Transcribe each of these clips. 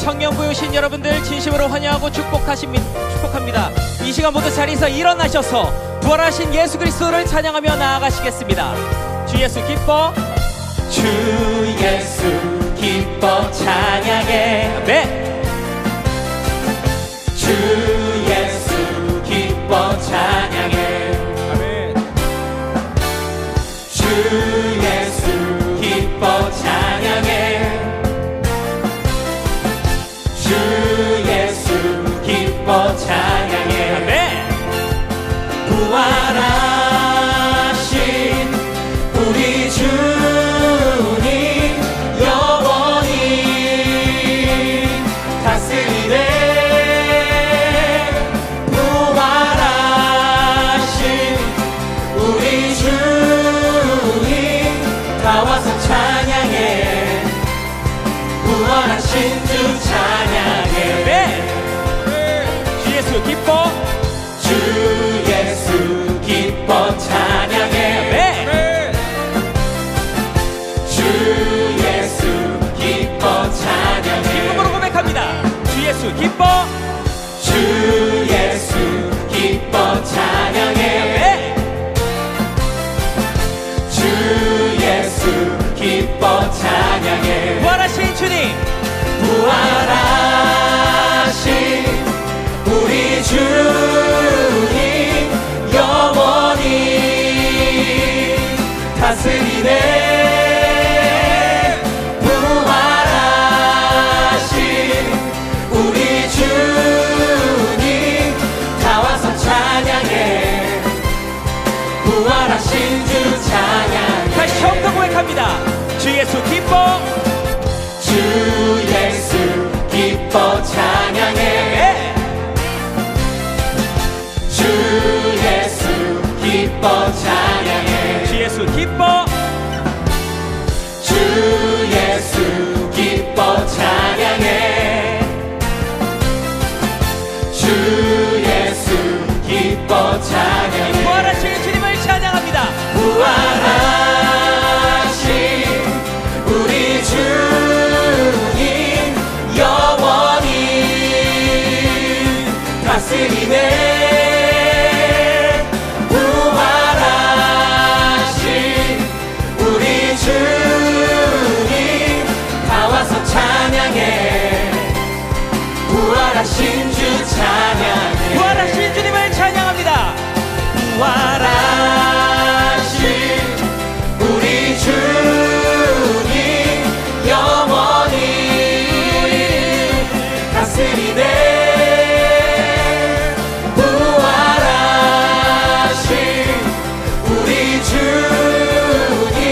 청년부유신 여러분들 진심으로 환영하고 축복합니다. 이 시간 모두 자리에서 일어나셔서 부활하신 예수 그리스도를 찬양하며 나아가시겠습니다. 주 예수 기뻐, 주 예수 기뻐 찬양해. 네. 주 예수 기뻐 찬양해. 아멘. 주 예수 기뻐 찬양해. 주 예수 기뻐 찬양해. 아멘. 부활하신 우리 주님 영원히 다스리네. 부활하신 우리 주님 다 와서 찬양해. 부활하신 주 찬양해. 네. 주 예수 기뻐, 주 예수 기뻐 찬양해. 네. 주 예수 기뻐 찬양해. 기쁨으로 고백합니다. 주 예수 기뻐, 주 예수 기뻐 찬양해. 네. 주 예수 기뻐 찬양해. 부활하신 주님, 부활하신 우리 주님 영원히 다스리네. 부활하신 우리 주님 다 와서 찬양해. 부활하신 주 찬양해. 다시 처음부터 고백합니다. 주 예수 기뻐, 주 예수 기뻐 찬양해. 네. 주 예수 기뻐 찬양해. 주 예수 기뻐, 주 예수 기뻐 찬양해. 주 예수 기뻐 찬양해. 부활하신 주님을 찬양합니다. 부활하신 우리 주님 영원히 다스리네. 부활하신 우리 주님 다 와서 찬양해. 부활하신 주 찬양해. 부활하신 주님을 찬양합니다. 부활하신 우리 주님 영원히 다스리네. 부활하신 우리 주님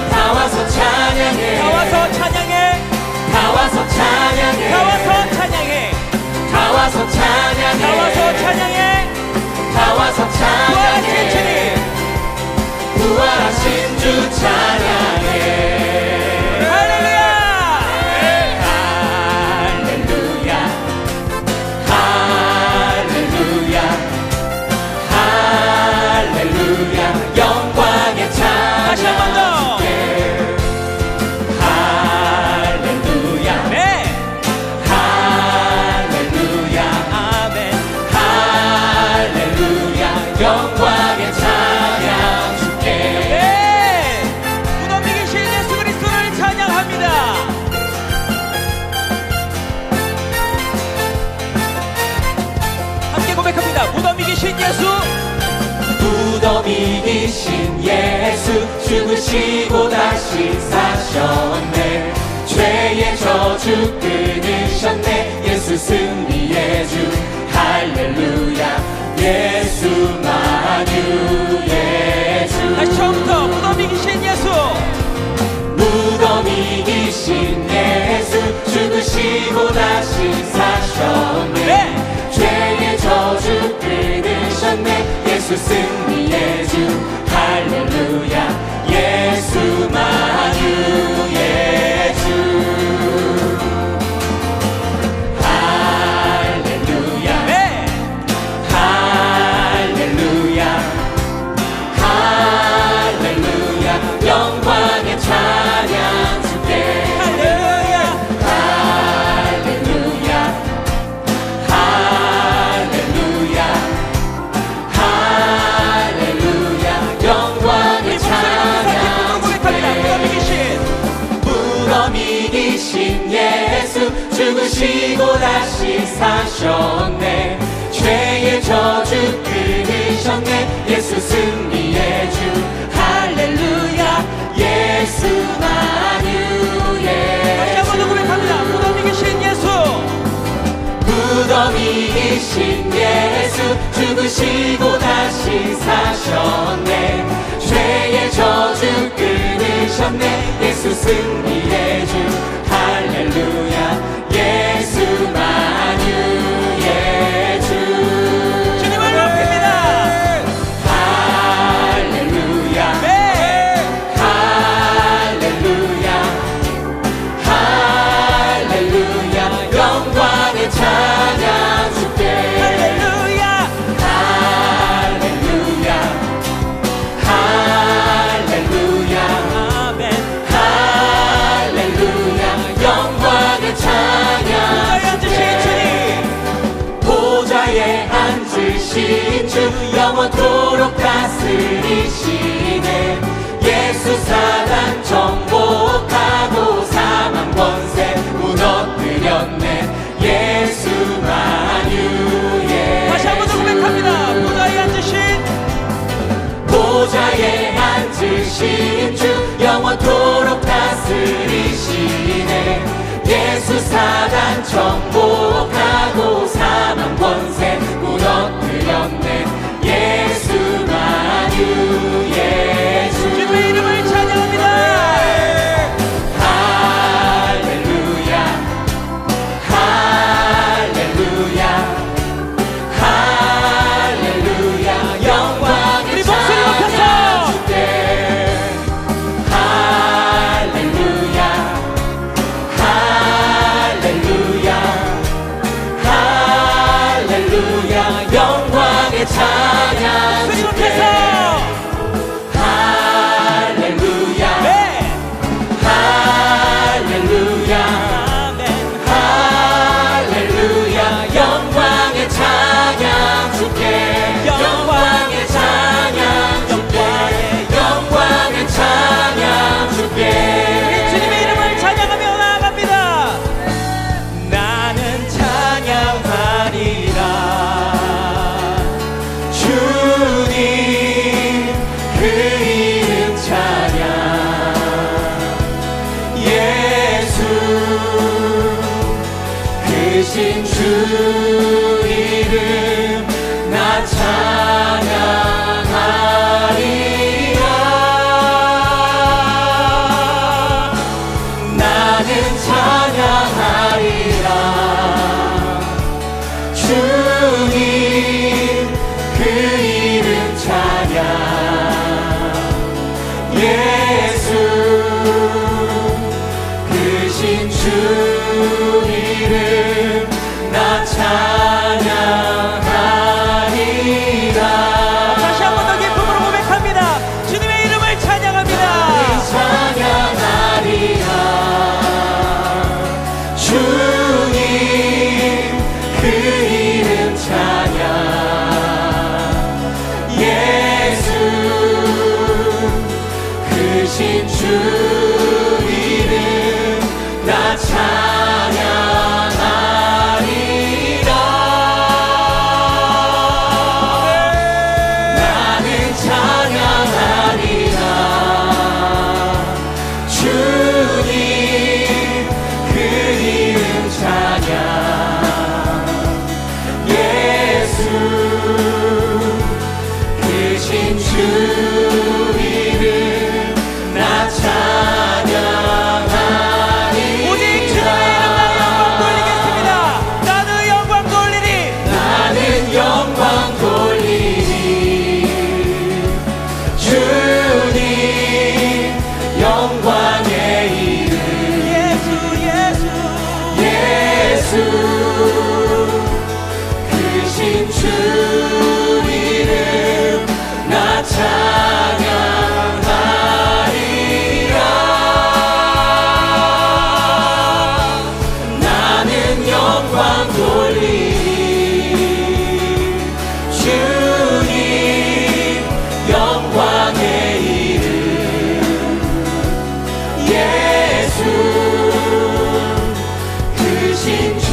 다 와서 찬양해. 다 와서 찬양해, 다 와서 찬양해. 다 와서 찬양해, 다 와서 찬양해. 다 와서 찬양해. 다 와서 부활하신 찬양해. 주님, 부활하신 주 찬양해. 할렐루야. 할렐루야. 할렐루야. 할렐루야. 영광의 다시 한 번 더. 찬양. 할렐루야. 네. 할렐루야. 아멘. 할렐루야. 영광의 찬양 주께. 네. 무덤 이기신 예수 그리스도를 찬양합니다. 함께 고백합니다. 무덤 이기신 예수, 무덤 이기신 예수 죽으시고 다시 사셨네. 죄의 저주 끊으셨네. 예수 승리의 주 할렐루야. 예수 만유의 주. 다시 처음부터 무덤 이기신 예수, 무덤 이기신 예수 죽으시고 다시 사셨네. 네. 죄의 저주 끊으셨네. 예수 승리의 주 할렐루야. 예수 만유의 주 할렐루야. 네. 할렐루야. 할렐루야. 영광의 찬양 주께. 할렐루야. 할렐루야. 죽으시고 다시 사셨네. 죄의 저주 끊으셨네. 예수 승리의 주 할렐루야. 예수만 유예. 다시 한번 더 고백합니다. 무덤이 계신 예수, 무덤이 계신 예수, 죽으시고 다시 사셨네. 죄의 저주 끊으셨네. 예수 승리의 주 할렐루야. 예수만 유의 주. 주님을 높입니다. 할렐루야. 네. 할렐루야. 할렐루야. 영광의 찬양 주께. 할렐루야. 할렐루야. 할렐루야. 아멘. 할렐루야. 영광의 찬양 주께. 보좌에 보좌에 앉으신 주 영원토록 다스리시네. 예수 사단 정복하고 사망 권세 무너뜨렸네. 예수만 유예. 다시 한번 더 고백합니다. 보좌에 앉으신 보좌에 앉으신 주 영원토록 다스리시네. 예수 사단 정복하고 사망 권세 무너뜨렸네. 예수만 유예 주. 주님의 이름을 찬양합니다. 할렐루야. 할렐루야. 할렐루야. 영광의 우리 목소리 찬양 높여서. 주께. 할렐루야. 할렐루야. 할렐루야. 영광의 찬양 목소리 주께. 높여서. 할렐루야. 네. 할렐루야. 아멘. 할렐루야. 영광의 찬양 주께. 영광의 찬양 주께. 영광의 찬양 주께. 주님의 이름을 찬양하며 나아갑니다. 나는 찬양하리라. 주님 그 이름 찬양. 예수 크신 주 이름 나 찬양하리라. 나는 찬양하리라. 주님 그 이름 찬양. 예수 크신 주 이름 나 찬양하리라. 다시 한 번 더 기쁨으로 고백합니다. 주님의 이름을 찬양합니다. 찬양하리라. 주님 그 이름 찬양. 예수 크신 주 이름 나 찬양하리라. 나는 찬양하리라. 주님 그 이름 찬양. 예수 크신 주 이름 나 찬양하리라. 오직 주님의 이름 나 영광 돌리겠습니다. 나는 영광 돌리리. 나는 영광 돌리리. 주님 영광의 이름. 예수 예수. 예수 크신 주 이름 나 찬양하리라. 나는 영광 돌리리. 주님 영광의 이름. 예수 크신 주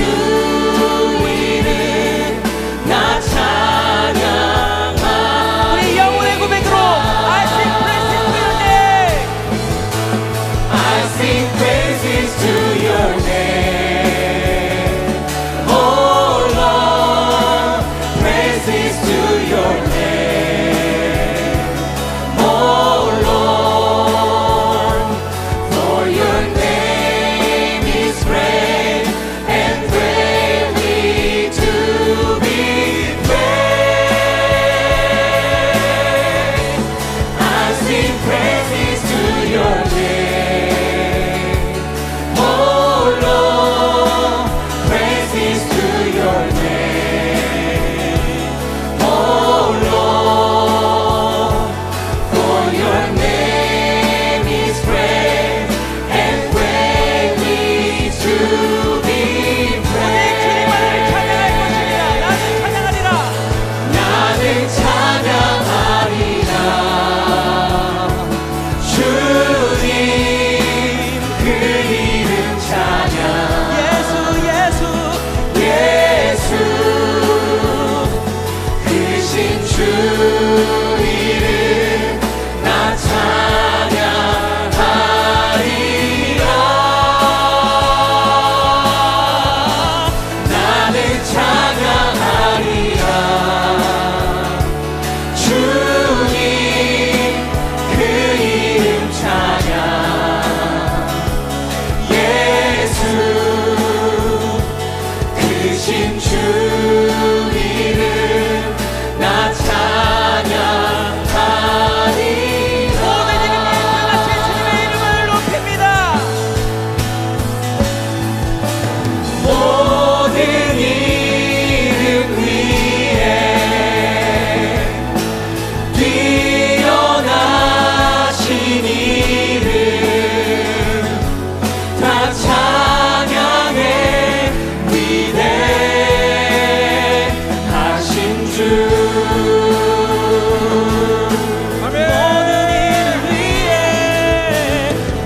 아멘.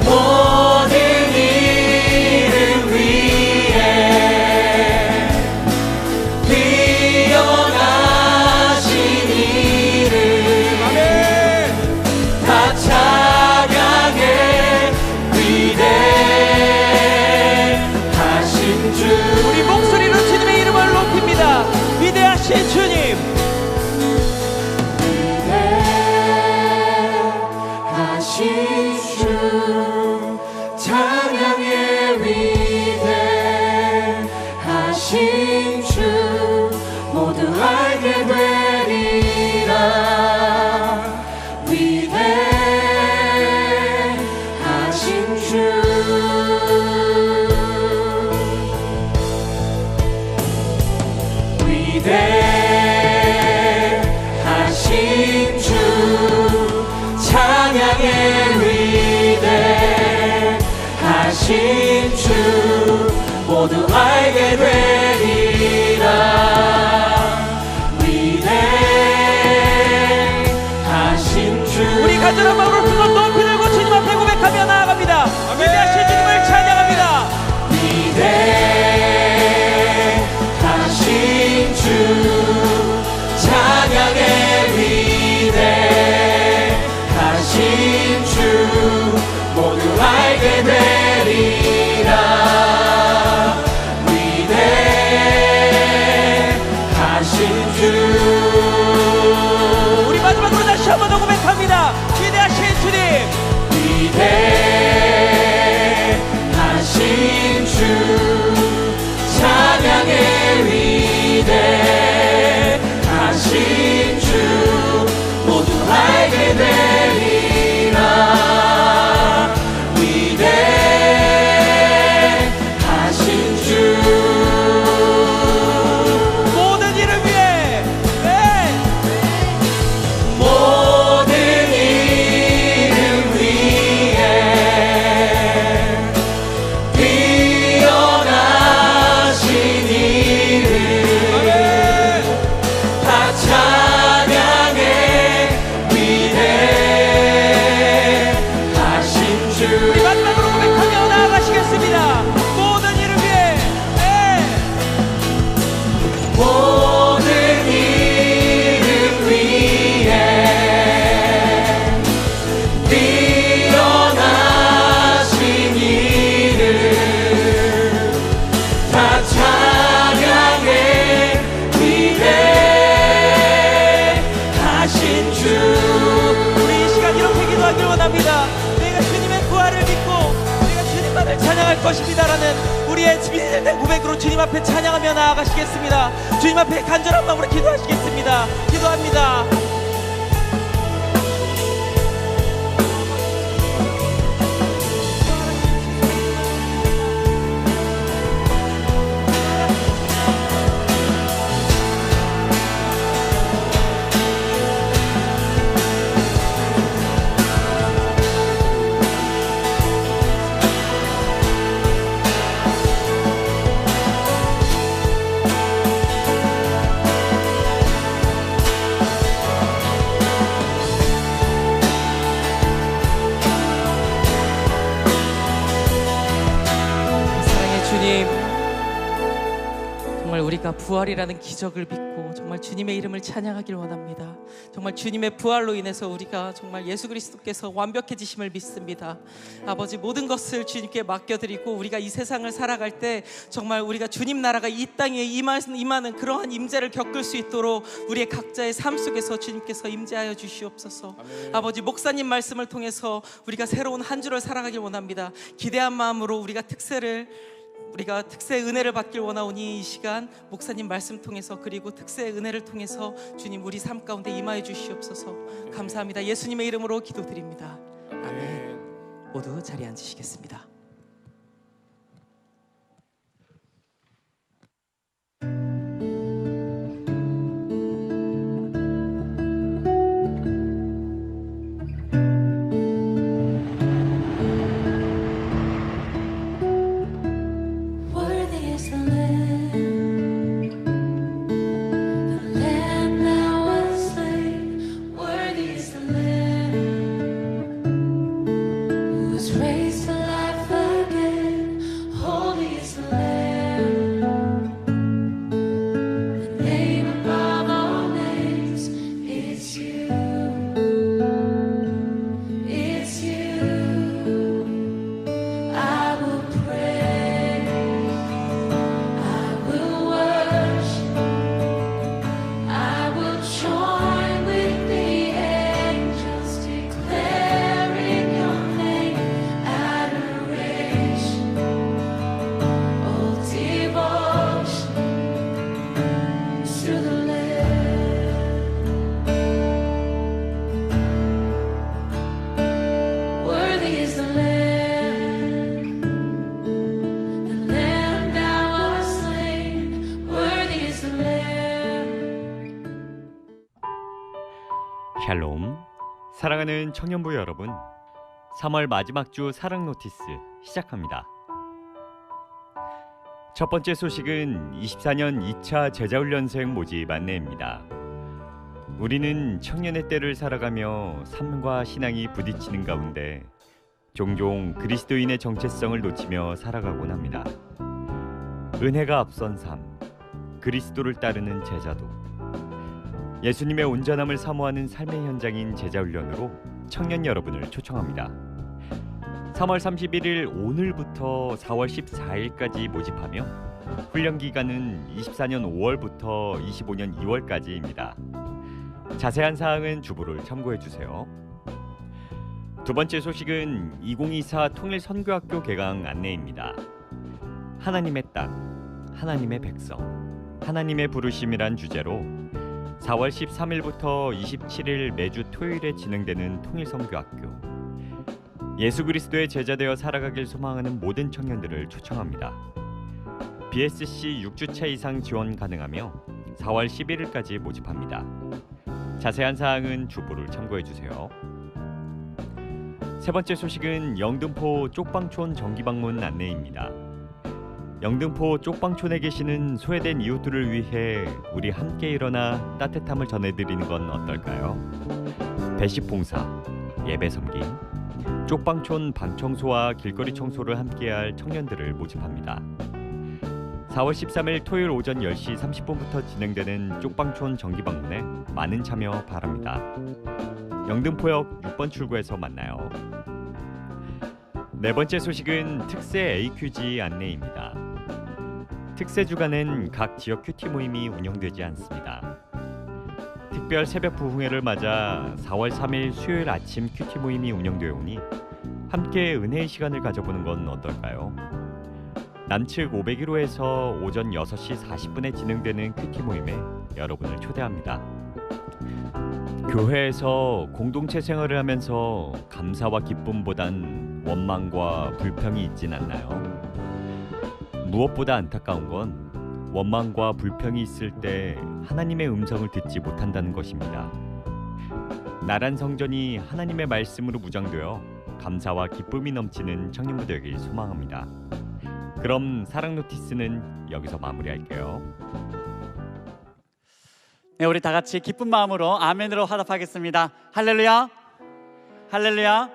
모든 일을 위해 뛰어나신 이름 아멘. 다 찬양해 위대하신 주 우리 목소리로 주님의 이름을 높입니다. 위대하신 주님, 위대하신 주 찬양해 위대하신 주 모두 알게 되리라 위대하신 주 위대하신 주 찬양의 위대하신 주 모두 알게 되리라 위대하신 주 우리 간절한 마음으로 두 손 높이 들고 주님 앞에 고백하며 나아갑니다. 위대하신 주님을 찬양합니다. 위대하신 주 찬양의 위대하신 주 모두 알게 되리라 위대하신 주 우리 마지막으로 다시 한 번 더 고백합니다. 위대하신 주님, 위대하신 주 찬양의 위대하신 주 모두 알게 되리라 위대하신 주 모든 일을 위해 모든 이름 위에 뛰어나신 이름 다 찬양해 위대하신 주 우리 마지막으로 고백하며 나아가시겠습니다. 모든 일을 위해 모든 이름 위에 뛰어나신 이름 다 찬양해 위대하신 주 우리 이 시간 이렇게 기도하길 원합니다. 내가 주님의 부활을 믿고 내가 주님만을 찬양할 것입니다라는 우리의 믿음의 고백으로 주님 앞에 찬양하며 나아가시겠습니다. 주님 앞에 간절한 마음으로 기도하시겠습니다. 기도합니다. 사랑의 주님, 정말 우리가 부활이라는 기적을 믿고 정말 주님의 이름을 찬양하길 원합니다. 정말 주님의 부활로 인해서 우리가 정말 예수 그리스도께서 완벽해지심을 믿습니다. 아버지, 모든 것을 주님께 맡겨드리고 우리가 이 세상을 살아갈 때 정말 우리가 주님 나라가 이 땅에 임하는 그러한 임재를 겪을 수 있도록 우리의 각자의 삶 속에서 주님께서 임재하여 주시옵소서. 아버지, 목사님 말씀을 통해서 우리가 새로운 한 주를 살아가길 원합니다. 기대한 마음으로 우리가 특세의 은혜를 받길 원하오니 이 시간 목사님 말씀 통해서 그리고 특세의 은혜를 통해서 주님 우리 삶 가운데 임하여 주시옵소서. 감사합니다. 예수님의 이름으로 기도드립니다. 아멘. 모두 자리에 앉으시겠습니다. Worthy is the Lamb 샬롬. 사랑하는 청년부 여러분, 3월 마지막 주 사랑 노티스 시작합니다. 첫 번째 소식은 24년 2차 제자훈련생 모집 안내입니다. 우리는 청년의 때를 살아가며 삶과 신앙이 부딪히는 가운데 종종 그리스도인의 정체성을 놓치며 살아가곤 합니다. 은혜가 앞선 삶, 그리스도를 따르는 제자도, 예수님의 온전함을 사모하는 삶의 현장인 제자훈련으로 청년 여러분을 초청합니다. 3월 31일 오늘부터 4월 14일까지 모집하며 훈련 기간은 24년 5월부터 25년 2월까지입니다. 자세한 사항은 주보를 참고해 주세요. 두 번째 소식은 2024 통일선교학교 개강 안내입니다. 하나님의 땅, 하나님의 백성, 하나님의 부르심이란 주제로 4월 13일부터 27일 매주 토요일에 진행되는 통일선교학교. 예수 그리스도의 제자되어 살아가길 소망하는 모든 청년들을 초청합니다. BSC 6주차 이상 지원 가능하며 4월 11일까지 모집합니다. 자세한 사항은 주보를 참고해 주세요. 세 번째 소식은 영등포 쪽방촌 정기방문 안내입니다. 영등포 쪽방촌에 계시는 소외된 이웃들을 위해 우리 함께 일어나 따뜻함을 전해드리는 건 어떨까요? 배식 봉사, 예배 섬김, 쪽방촌 방청소와 길거리 청소를 함께할 청년들을 모집합니다. 4월 13일 토요일 오전 10시 30분부터 진행되는 쪽방촌 정기방문에 많은 참여 바랍니다. 영등포역 6번 출구에서 만나요. 네 번째 소식은 특세 AQG 안내입니다. 특세 주간엔 각 지역 큐티 모임이 운영되지 않습니다. 특별 새벽 부흥회를 맞아 4월 3일 수요일 아침 큐티 모임이 운영되어 오니 함께 은혜의 시간을 가져보는 건 어떨까요? 남측 501호에서 오전 6시 40분에 진행되는 큐티 모임에 여러분을 초대합니다. 교회에서 공동체 생활을 하면서 감사와 기쁨보단 원망과 불평이 있진 않나요? 무엇보다 안타까운 건 원망과 불평이 있을 때 하나님의 음성을 듣지 못한다는 것입니다. 나란 성전이 하나님의 말씀으로 무장되어 감사와 기쁨이 넘치는 청년부 되길 소망합니다. 그럼 사랑 노티스는 여기서 마무리할게요. 네, 우리 다 같이 기쁜 마음으로 아멘으로 화답하겠습니다. 할렐루야, 할렐루야.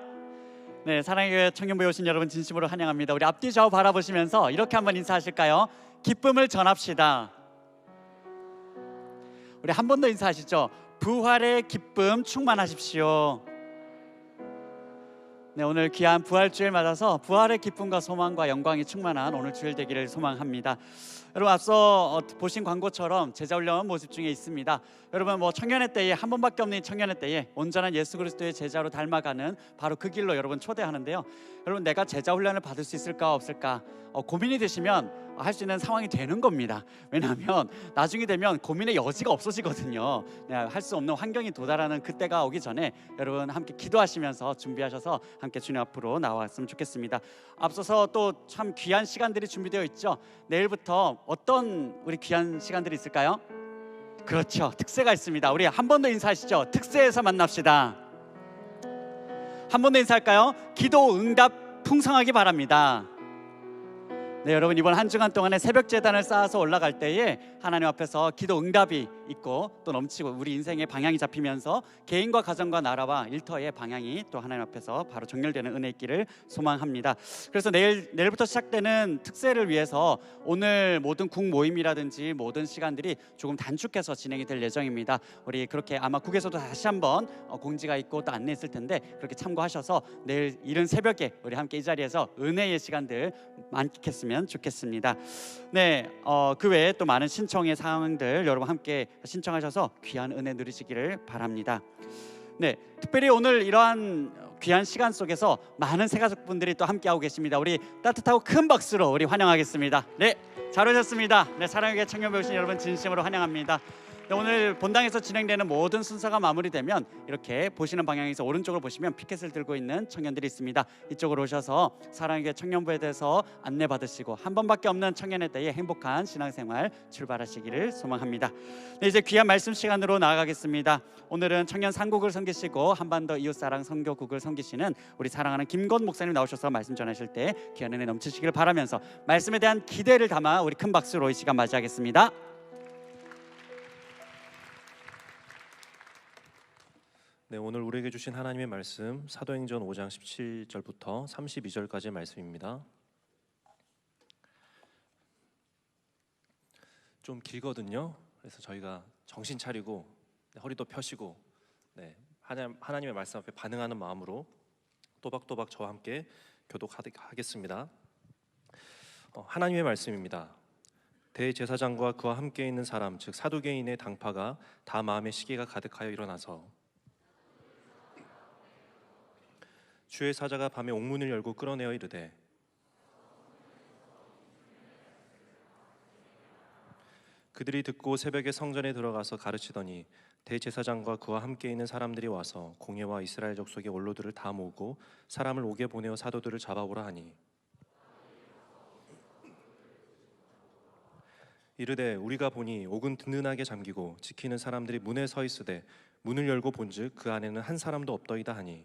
네, 사랑의 교회 청년부에 오신 여러분 진심으로 환영합니다. 우리 앞뒤 좌우 바라보시면서 이렇게 한번 인사하실까요? 기쁨을 전합시다. 우리 한 번 더 인사하시죠. 부활의 기쁨 충만하십시오. 네, 오늘 귀한 부활주일 맞아서 부활의 기쁨과 소망과 영광이 충만한 오늘 주일 되기를 소망합니다. 여러분, 앞서 보신 광고처럼 제자훈련 모집 중에 있습니다. 여러분, 청년의 때에 한 번밖에 없는 청년의 때에 온전한 예수 그리스도의 제자로 닮아가는 바로 그 길로 여러분 초대하는데요. 여러분, 내가 제자훈련을 받을 수 있을까 없을까 고민이 되시면 할 수 있는 상황이 되는 겁니다. 왜냐하면 나중에 되면 고민의 여지가 없어지거든요. 할 수 없는 환경이 도달하는 그때가 오기 전에 여러분 함께 기도하시면서 준비하셔서 함께 주님 앞으로 나왔으면 좋겠습니다. 앞서서 또 참 귀한 시간들이 준비되어 있죠. 내일부터 어떤 우리 귀한 시간들이 있을까요? 그렇죠, 특세가 있습니다. 우리 한 번 더 인사하시죠. 특세에서 만납시다. 한 번 더 인사할까요? 기도 응답 풍성하기 바랍니다. 네, 여러분, 이번 한 주간 동안에 새벽 제단을 쌓아서 올라갈 때에 하나님 앞에서 기도 응답이 있고 또 넘치고 우리 인생의 방향이 잡히면서 개인과 가정과 나라와 일터의 방향이 또 하나님 앞에서 바로 정렬되는 은혜 있기를 소망합니다. 그래서 내일부터 시작되는 특세를 위해서 오늘 모든 국 모임이라든지 모든 시간들이 조금 단축해서 진행이 될 예정입니다. 우리 그렇게 아마 국에서도 다시 한번 공지가 있고 또 안내 있을 텐데 그렇게 참고하셔서 내일 이른 새벽에 우리 함께 이 자리에서 은혜의 시간들 만끽했습니다. 좋겠습니다. 네, 그 외에 또 많은 신청의 사항들 여러분 함께 신청하셔서 귀한 은혜 누리시기를 바랍니다. 네, 특별히 오늘 이러한 귀한 시간 속에서 많은 새가족분들이 또 함께하고 계십니다. 우리 따뜻하고 큰 박수로 우리 환영하겠습니다. 네, 잘 오셨습니다. 네, 사랑의 청년부 오신 여러분 진심으로 환영합니다. 오늘 본당에서 진행되는 모든 순서가 마무리되면 이렇게 보시는 방향에서 오른쪽을 보시면 피켓을 들고 있는 청년들이 있습니다. 이쪽으로 오셔서 사랑의 교회 청년부에 대해서 안내받으시고 한 번밖에 없는 청년의 때에 행복한 신앙생활 출발하시기를 소망합니다. 네, 이제 귀한 말씀 시간으로 나아가겠습니다. 오늘은 청년 상국을 섬기시고 한반도 이웃사랑 선교국을 섬기시는 우리 사랑하는 김건 목사님 나오셔서 말씀 전하실 때 귀한 은혜 넘치시기를 바라면서 말씀에 대한 기대를 담아 우리 큰 박수로 이 시간 맞이하겠습니다. 네, 오늘 우리에게 주신 하나님의 말씀 사도행전 5장 17절부터 32절까지의 말씀입니다. 좀 길거든요. 그래서 저희가 정신 차리고 허리도 펴시고 하나님의 말씀 앞에 반응하는 마음으로 또박또박 저와 함께 교독하겠습니다. 하나님의 말씀입니다. 대제사장과 그와 함께 있는 사람 즉 사두개인의 당파가 다 마음에 시기가 가득하여 일어나서 주의 사자가 밤에 옥문을 열고 끌어내어 이르되 그들이 듣고 새벽에 성전에 들어가서 가르치더니 대제사장과 그와 함께 있는 사람들이 와서 공회와 이스라엘 족속의 원로들을 다 모으고 사람을 옥에 보내어 사도들을 잡아오라 하니 이르되 우리가 보니 옥은 든든하게 잠기고 지키는 사람들이 문에 서 있으되 문을 열고 본즉 그 안에는 한 사람도 없더이다 하니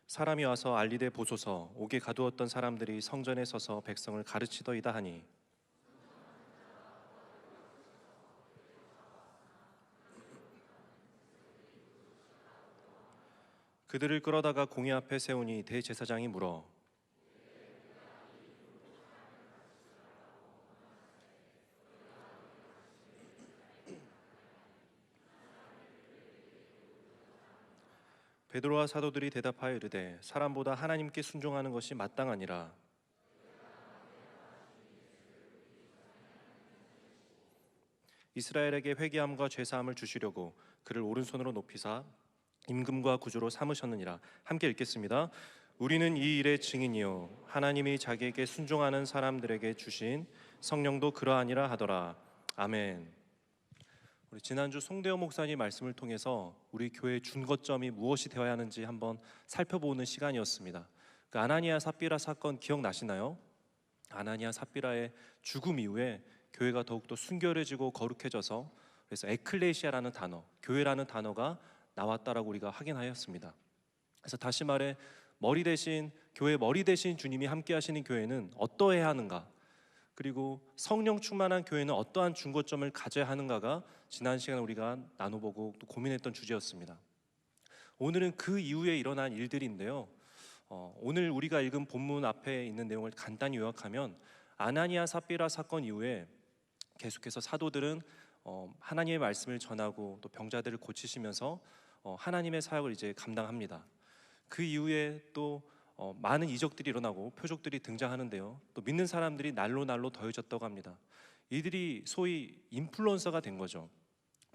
사람이 와서 알리되 보소서 옥에 가두었던 사람들이 성전에 서서 백성을 가르치더이다 하니 그들을 끌어다가 공회 앞에 세우니 대제사장이 물어 베드로와 사도들이 대답하여 이르되 사람보다 하나님께 순종하는 것이 마땅하니라. 이스라엘에게 회개함과 죄사함을 주시려고 그를 오른손으로 높이사 임금과 구주로 삼으셨느니라. 함께 읽겠습니다. 우리는 이 일의 증인이요 하나님이 자기에게 순종하는 사람들에게 주신 성령도 그러하니라 하더라. 아멘. 우리 지난주 송대호 목사님 말씀을 통해서 우리 교회의 준거점이 무엇이 되어야 하는지 한번 살펴보는 시간이었습니다. 그 아나니아 삽비라 사건 기억나시나요? 아나니아 삽비라의 죽음 이후에 교회가 더욱더 순결해지고 거룩해져서 그래서 에클레시아라는 단어, 교회라는 단어가 나왔다라고 우리가 확인하였습니다. 그래서 다시 말해 머리 대신 교회 머리 대신 주님이 함께 하시는 교회는 어떠해야 하는가? 그리고 성령 충만한 교회는 어떠한 중거점을 가져야 하는가가 지난 시간에 우리가 나눠보고 또 고민했던 주제였습니다. 오늘은 그 이후에 일어난 일들인데요. 오늘 우리가 읽은 본문 앞에 있는 내용을 간단히 요약하면 아나니아 삽비라 사건 이후에 계속해서 사도들은 하나님의 말씀을 전하고 또 병자들을 고치시면서 하나님의 사역을 이제 감당합니다. 그 이후에 또 많은 이적들이 일어나고 표적들이 등장하는데요. 또 믿는 사람들이 날로 더해졌다고 합니다. 이들이 소위 인플루언서가 된 거죠.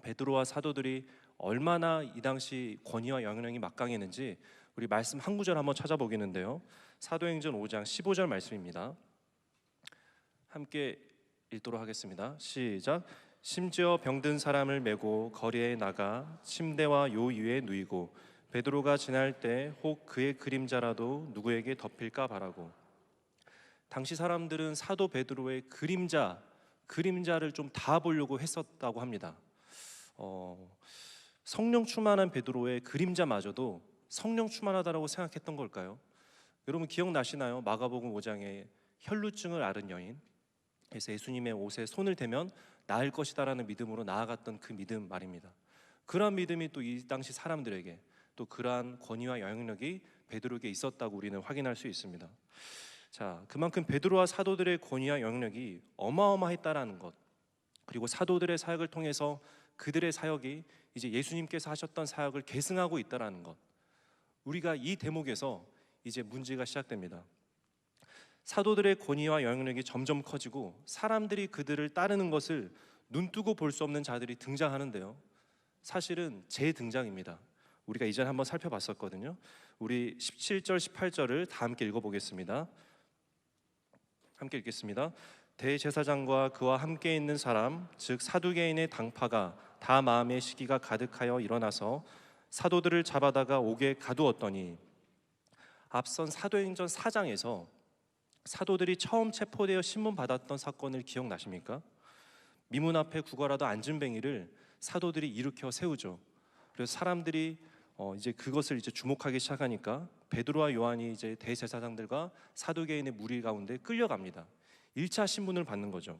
베드로와 사도들이 얼마나 이 당시 권위와 영향력이 막강했는지 우리 말씀 한 구절 한번 찾아보겠는데요. 사도행전 5장 15절 말씀입니다. 함께 읽도록 하겠습니다. 시작. 심지어 병든 사람을 메고 거리에 나가 침대와 요 위에 누이고 베드로가 지날 때 혹 그의 그림자라도 누구에게 덮일까 바라고. 당시 사람들은 사도 베드로의 그림자를 좀 다 보려고 했었다고 합니다. 성령 충만한 베드로의 그림자마저도 성령 충만하다라고 생각했던 걸까요? 여러분 기억나시나요? 마가복음 5장에 혈루증을 앓은 여인, 그래서 예수님의 옷에 손을 대면 나을 것이다라는 믿음으로 나아갔던 그 믿음 말입니다. 그러한 믿음이 또 이 당시 사람들에게 또 그러한 권위와 영향력이 베드로에게 있었다고 우리는 확인할 수 있습니다. 자, 그만큼 베드로와 사도들의 권위와 영향력이 어마어마했다라는 것, 그리고 사도들의 사역을 통해서 그들의 사역이 이제 예수님께서 하셨던 사역을 계승하고 있다라는 것, 우리가 이 대목에서 이제 문제가 시작됩니다. 사도들의 권위와 영향력이 점점 커지고 사람들이 그들을 따르는 것을 눈뜨고 볼 수 없는 자들이 등장하는데요. 사실은 재등장입니다. 우리가 이전에 한번 살펴봤었거든요. 우리 17절, 18절을 다 함께 읽어보겠습니다. 함께 읽겠습니다. 대제사장과 그와 함께 있는 사람 즉 사두개인의 당파가 다 마음의 시기가 가득하여 일어나서 사도들을 잡아다가 옥에 가두었더니, 앞선 사도행전 4장에서 사도들이 처음 체포되어 신문받았던 사건을 기억나십니까? 미문 앞에 구걸하던 안진뱅이를 사도들이 일으켜 세우죠. 그래서 사람들이 이제 그것을 이제 주목하기 시작하니까 베드로와 요한이 이제 대제사장들과 사두개인의 무리 가운데 끌려갑니다. 1차 신문을 받는 거죠.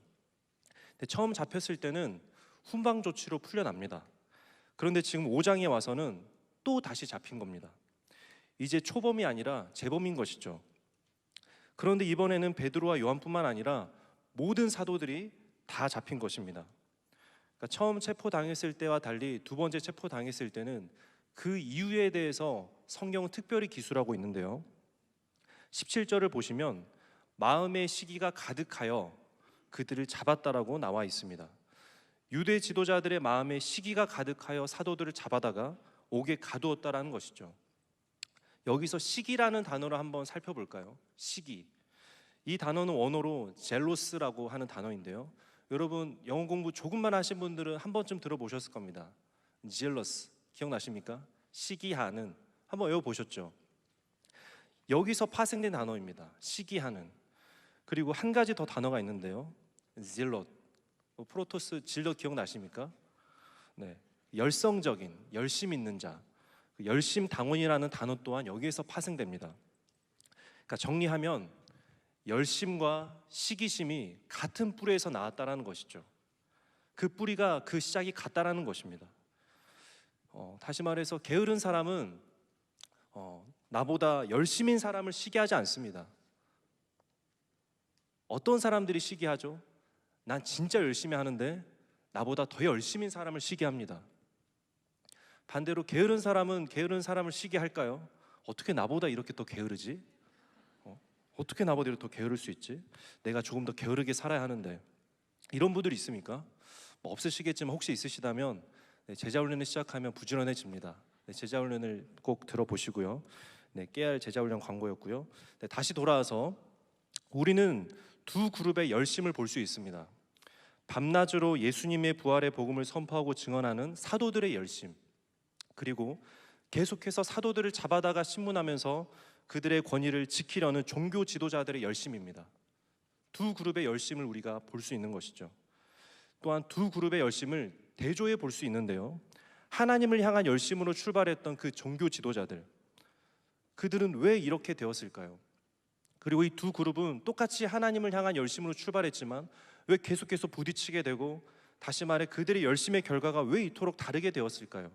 근데 처음 잡혔을 때는 훈방 조치로 풀려납니다. 그런데 지금 5장에 와서는 또 다시 잡힌 겁니다. 이제 초범이 아니라 재범인 것이죠. 그런데 이번에는 베드로와 요한뿐만 아니라 모든 사도들이 다 잡힌 것입니다. 그러니까 처음 체포당했을 때와 달리 두 번째 체포당했을 때는 그 이유에 대해서 성경은 특별히 기술하고 있는데요. 17절을 보시면 마음의 시기가 가득하여 그들을 잡았다라고 나와 있습니다. 유대 지도자들의 마음에 시기가 가득하여 사도들을 잡아다가 옥에 가두었다라는 것이죠. 여기서 시기라는 단어를 한번 살펴볼까요? 시기. 이 단어는 원어로 젤로스라고 하는 단어인데요. 여러분 영어 공부 조금만 하신 분들은 한 번쯤 들어보셨을 겁니다. jealous 기억나십니까? 시기하는, 한번 외워보셨죠? 여기서 파생된 단어입니다. 시기하는. 그리고 한 가지 더 단어가 있는데요. zealot. 프로토스 질럿 기억나십니까? 네, 열성적인, 열심 있는 자. 열심 당원이라는 단어 또한 여기에서 파생됩니다. 그러니까 정리하면 열심과 시기심이 같은 뿌리에서 나왔다라는 것이죠. 그 뿌리가, 그 시작이 같다라는 것입니다. 다시 말해서 게으른 사람은 나보다 열심인 사람을 시기하지 않습니다. 어떤 사람들이 시기하죠? 난 진짜 열심히 하는데 나보다 더 열심인 사람을 시기합니다. 반대로 게으른 사람은 게으른 사람을 시기할까요? 어떻게 나보다 이렇게 더 게으르지? 어떻게 나보다 이렇게 더 게으를 수 있지? 내가 조금 더 게으르게 살아야 하는데. 이런 분들이 있습니까? 뭐 없으시겠지만 혹시 있으시다면 제자훈련을 시작하면 부지런해집니다. 제자훈련을 꼭 들어보시고요. 깨알 제자훈련 광고였고요. 다시 돌아와서 우리는 두 그룹의 열심을 볼 수 있습니다. 밤낮으로 예수님의 부활의 복음을 선포하고 증언하는 사도들의 열심, 그리고 계속해서 사도들을 잡아다가 신문하면서 그들의 권위를 지키려는 종교 지도자들의 열심입니다. 두 그룹의 열심을 우리가 볼 수 있는 것이죠. 또한 두 그룹의 열심을 대조해 볼 수 있는데요. 하나님을 향한 열심으로 출발했던 그 종교 지도자들, 그들은 왜 이렇게 되었을까요? 그리고 이 두 그룹은 똑같이 하나님을 향한 열심으로 출발했지만 왜 계속해서 부딪히게 되고, 다시 말해 그들의 열심의 결과가 왜 이토록 다르게 되었을까요?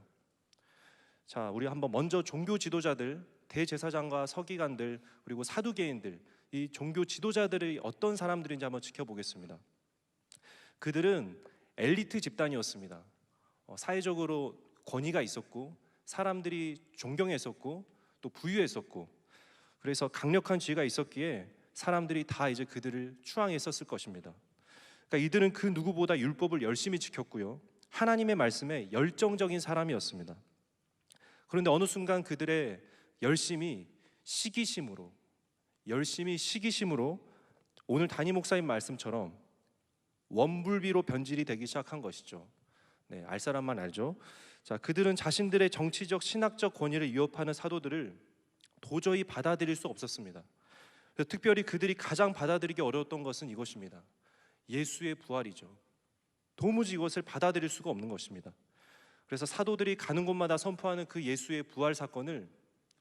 자, 우리 한번 먼저 종교 지도자들, 대제사장과 서기관들, 그리고 사두개인들, 이 종교 지도자들이 어떤 사람들인지 한번 지켜보겠습니다. 그들은 엘리트 집단이었습니다. 사회적으로 권위가 있었고 사람들이 존경했었고 또 부유했었고, 그래서 강력한 지위가 있었기에 사람들이 다 이제 그들을 추앙했었을 것입니다. 그러니까 이들은 그 누구보다 율법을 열심히 지켰고요, 하나님의 말씀에 열정적인 사람이었습니다. 그런데 어느 순간 그들의 열심이 시기심으로 오늘 담임 목사님 말씀처럼 원불비로 변질이 되기 시작한 것이죠. 알 사람만 알죠. 자, 그들은 자신들의 정치적, 신학적 권위를 위협하는 사도들을 도저히 받아들일 수 없었습니다. 특별히 그들이 가장 받아들이기 어려웠던 것은 이것입니다. 예수의 부활이죠. 도무지 이것을 받아들일 수가 없는 것입니다. 그래서 사도들이 가는 곳마다 선포하는 그 예수의 부활 사건을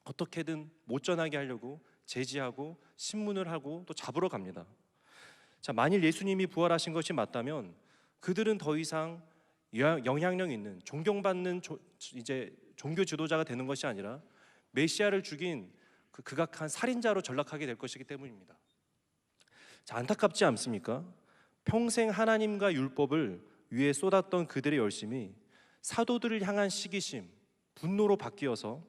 어떻게든 못 전하게 하려고 제지하고 신문을 하고 또 잡으러 갑니다. 자, 만일 예수님이 부활하신 것이 맞다면 그들은 더 이상 영향력 있는, 존경받는 이제 종교 지도자가 되는 것이 아니라 메시아를 죽인 그 극악한 살인자로 전락하게 될 것이기 때문입니다. 자, 안타깝지 않습니까? 평생 하나님과 율법을 위해 쏟았던 그들의 열심이 사도들을 향한 시기심, 분노로 바뀌어서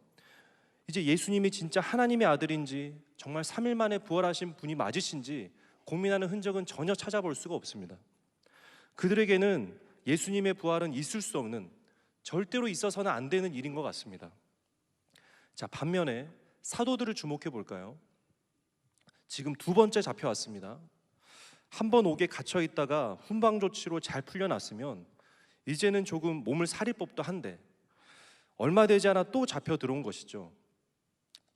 이제 예수님이 진짜 하나님의 아들인지, 정말 3일 만에 부활하신 분이 맞으신지 고민하는 흔적은 전혀 찾아볼 수가 없습니다. 그들에게는 예수님의 부활은 있을 수 없는, 절대로 있어서는 안 되는 일인 것 같습니다. 자, 반면에 사도들을 주목해 볼까요? 지금 두 번째 잡혀왔습니다. 한 번 옥에 갇혀 있다가 훈방 조치로 잘 풀려났으면 이제는 조금 몸을 사릴 법도 한데 얼마 되지 않아 또 잡혀 들어온 것이죠.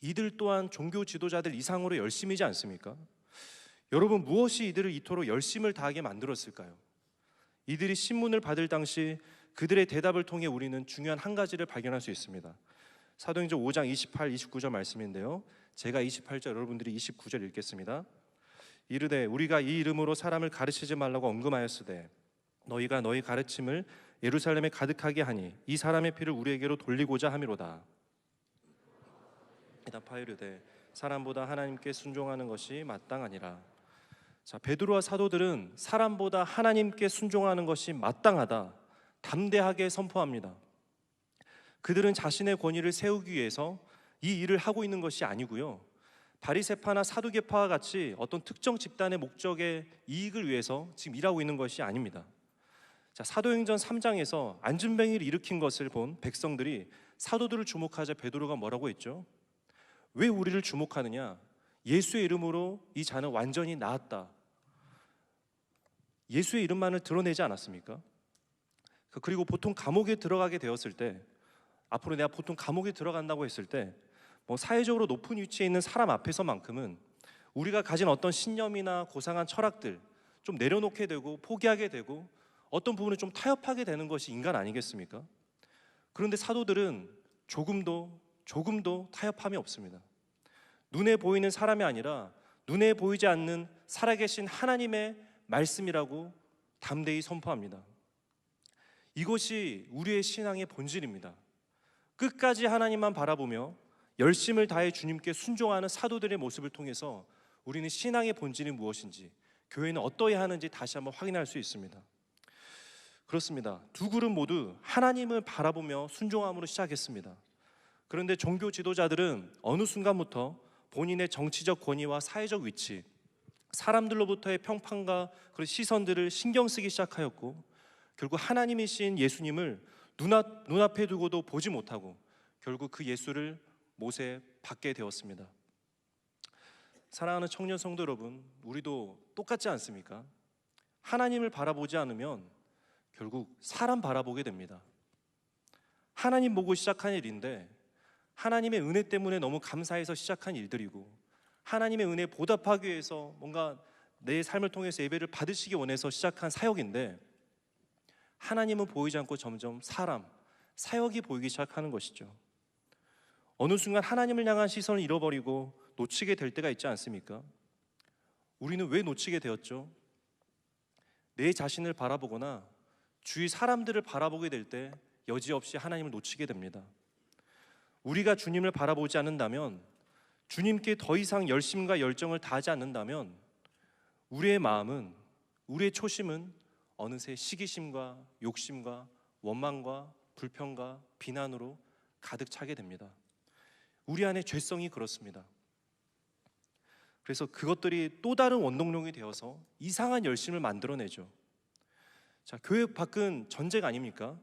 이들 또한 종교 지도자들 이상으로 열심이지 않습니까? 여러분, 무엇이 이들을 이토록 열심을 다하게 만들었을까요? 이들이 신문을 받을 당시 그들의 대답을 통해 우리는 중요한 한 가지를 발견할 수 있습니다. 사도행전 5장 28, 29절 말씀인데요, 제가 28절, 여러분들이 29절 읽겠습니다. 이르되 우리가 이 이름으로 사람을 가르치지 말라고 언금하였으되 너희가 너희 가르침을 예루살렘에 가득하게 하니 이 사람의 피를 우리에게로 돌리고자 함이로다. 대답하이르되 사람보다 하나님께 순종하는 것이 마땅하니라. 자, 베드로와 사도들은 사람보다 하나님께 순종하는 것이 마땅하다, 담대하게 선포합니다. 그들은 자신의 권위를 세우기 위해서 이 일을 하고 있는 것이 아니고요, 바리새파나 사두개파와 같이 어떤 특정 집단의 목적의 이익을 위해서 지금 일하고 있는 것이 아닙니다. 자, 사도행전 3장에서 안진뱅이를 일으킨 것을 본 백성들이 사도들을 주목하자 베드로가 뭐라고 했죠? 왜 우리를 주목하느냐? 예수의 이름으로 이 자는 완전히 나았다. 예수의 이름만을 드러내지 않았습니까? 그리고 보통 감옥에 들어가게 되었을 때, 앞으로 내가 보통 감옥에 들어간다고 했을 때 사회적으로 높은 위치에 있는 사람 앞에서만큼은 우리가 가진 어떤 신념이나 고상한 철학들 좀 내려놓게 되고 포기하게 되고 어떤 부분을 좀 타협하게 되는 것이 인간 아니겠습니까? 그런데 사도들은 조금도 타협함이 없습니다. 눈에 보이는 사람이 아니라 눈에 보이지 않는 살아계신 하나님의 말씀이라고 담대히 선포합니다. 이것이 우리의 신앙의 본질입니다. 끝까지 하나님만 바라보며 열심을 다해 주님께 순종하는 사도들의 모습을 통해서 우리는 신앙의 본질이 무엇인지, 교회는 어떠해야 하는지 다시 한번 확인할 수 있습니다. 그렇습니다. 두 그룹 모두 하나님을 바라보며 순종함으로 시작했습니다. 그런데 종교 지도자들은 어느 순간부터 본인의 정치적 권위와 사회적 위치, 사람들로부터의 평판과 그런 시선들을 신경 쓰기 시작하였고, 결국 하나님이신 예수님을 눈앞에 두고도 보지 못하고 결국 그 예수를 못에 박게 되었습니다. 사랑하는 청년 성도 여러분, 우리도 똑같지 않습니까? 하나님을 바라보지 않으면 결국 사람 바라보게 됩니다. 하나님 보고 시작한 일인데 하나님의 은혜 때문에 너무 감사해서 시작한 일들이고, 하나님의 은혜에 보답하기 위해서 뭔가 내 삶을 통해서 예배를 받으시기 원해서 시작한 사역인데, 하나님은 보이지 않고 점점 사역이 보이기 시작하는 것이죠. 어느 순간 하나님을 향한 시선을 잃어버리고 놓치게 될 때가 있지 않습니까? 우리는 왜 놓치게 되었죠? 내 자신을 바라보거나 주위 사람들을 바라보게 될 때 여지없이 하나님을 놓치게 됩니다. 우리가 주님을 바라보지 않는다면, 주님께 더 이상 열심과 열정을 다하지 않는다면 우리의 마음은, 우리의 초심은 어느새 시기심과 욕심과 원망과 불평과 비난으로 가득 차게 됩니다. 우리 안에 죄성이 그렇습니다. 그래서 그것들이 또 다른 원동력이 되어서 이상한 열심을 만들어내죠. 자, 교회 밖은 전쟁 아닙니까?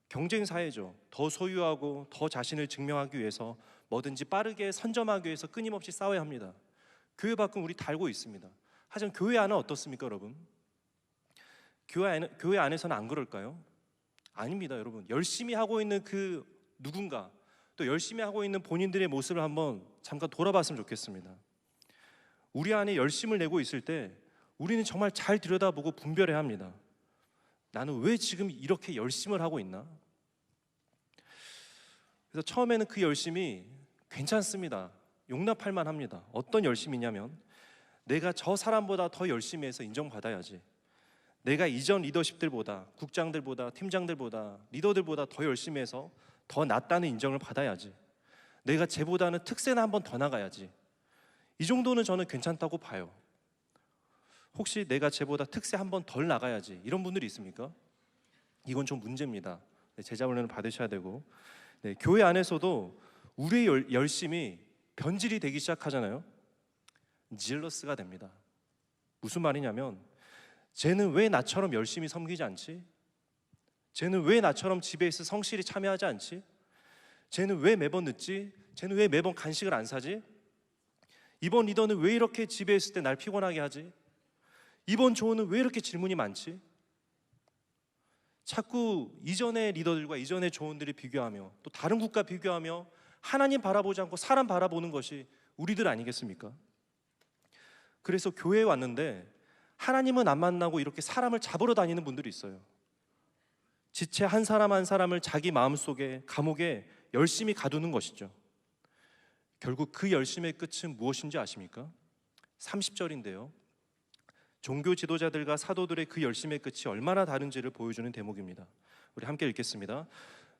경쟁 사회죠. 더 소유하고 더 자신을 증명하기 위해서 뭐든지 빠르게 선점하기 위해서 끊임없이 싸워야 합니다. 교회 밖은 우리 다 알고 있습니다. 하지만 교회 안은 어떻습니까, 여러분? 교회 안에서는 안 그럴까요? 아닙니다, 여러분. 열심히 하고 있는 그 누군가, 또 열심히 하고 있는 본인들의 모습을 한번 잠깐 돌아봤으면 좋겠습니다. 우리 안에 열심을 내고 있을 때 우리는 정말 잘 들여다보고 분별해야 합니다. 나는 왜 지금 이렇게 열심을 하고 있나? 그래서 처음에는 그 열심이 괜찮습니다. 용납할 만합니다. 어떤 열심이냐면, 내가 저 사람보다 더 열심히 해서 인정받아야지, 내가 이전 리더십들보다, 국장들보다, 팀장들보다, 리더들보다 더 열심히 해서 더 낫다는 인정을 받아야지, 내가 쟤보다는 특세나 한 번 더 나가야지, 이 정도는 저는 괜찮다고 봐요. 혹시 내가 쟤보다 특세 한 번 덜 나가야지, 이런 분들이 있습니까? 이건 좀 문제입니다. 제자 훈련을 받으셔야 되고, 교회 안에서도 우리의 열심이 변질이 되기 시작하잖아요. 질러스가 됩니다. 무슨 말이냐면, 쟤는 왜 나처럼 열심히 섬기지 않지? 쟤는 왜 나처럼 집에서 성실히 참여하지 않지? 쟤는 왜 매번 늦지? 쟤는 왜 매번 간식을 안 사지? 이번 리더는 왜 이렇게 집에 있을 때 날 피곤하게 하지? 이번 조언은 왜 이렇게 질문이 많지? 자꾸 이전의 리더들과 이전의 조언들을 비교하며 또 다른 국가 비교하며 하나님 바라보지 않고 사람 바라보는 것이 우리들 아니겠습니까? 그래서 교회에 왔는데 하나님은 안 만나고 이렇게 사람을 잡으러 다니는 분들이 있어요. 지체 한 사람 한 사람을 자기 마음속에 감옥에 열심히 가두는 것이죠. 결국 그 열심의 끝은 무엇인지 아십니까? 30절인데요. 종교 지도자들과 사도들의 그 열심의 끝이 얼마나 다른지를 보여주는 대목입니다. 우리 함께 읽겠습니다.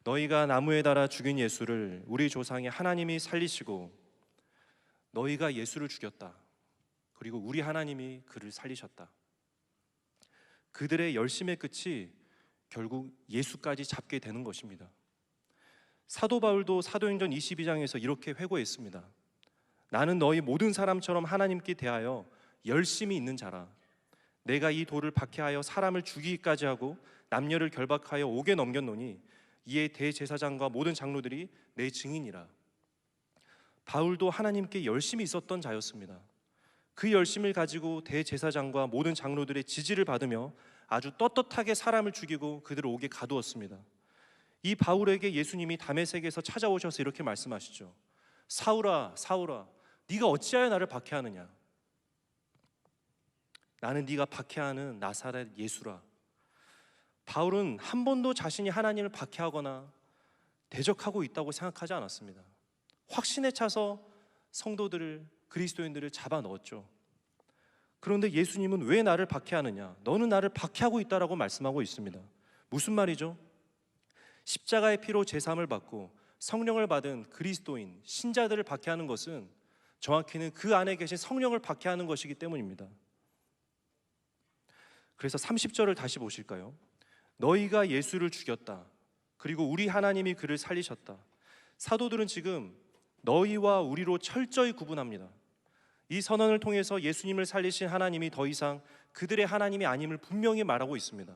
너희가 나무에 달아 죽인 예수를 우리 조상의 하나님이 살리시고 너희가 예수를 죽였다. 그리고 우리 하나님이 그를 살리셨다. 그들의 열심의 끝이 결국 예수까지 잡게 되는 것입니다. 사도 바울도 사도행전 22장에서 이렇게 회고했습니다. 나는 너희 모든 사람처럼 하나님께 대하여 열심히 있는 자라. 내가 이 돌을 박해하여 사람을 죽이기까지 하고 남녀를 결박하여 옥에 넘겼노니 이에 대제사장과 모든 장로들이 내 증인이라. 바울도 하나님께 열심히 있었던 자였습니다. 그 열심을 가지고 대제사장과 모든 장로들의 지지를 받으며 아주 떳떳하게 사람을 죽이고 그들을 옥에 가두었습니다. 이 바울에게 예수님이 다메섹에서 찾아오셔서 이렇게 말씀하시죠. 사울아, 사울아, 네가 어찌하여 나를 박해하느냐? 나는 네가 박해하는 나사렛 예수라. 바울은 한 번도 자신이 하나님을 박해하거나 대적하고 있다고 생각하지 않았습니다. 확신에 차서 성도들을, 그리스도인들을 잡아 넣었죠. 그런데 예수님은 왜 나를 박해하느냐? 너는 나를 박해하고 있다라고 말씀하고 있습니다. 무슨 말이죠? 십자가의 피로 제사함을 받고 성령을 받은 그리스도인, 신자들을 박해하는 것은 정확히는 그 안에 계신 성령을 박해하는 것이기 때문입니다. 그래서 30절을 다시 보실까요? 너희가 예수를 죽였다. 그리고 우리 하나님이 그를 살리셨다. 사도들은 지금 너희와 우리로 철저히 구분합니다. 이 선언을 통해서 예수님을 살리신 하나님이 더 이상 그들의 하나님이 아님을 분명히 말하고 있습니다.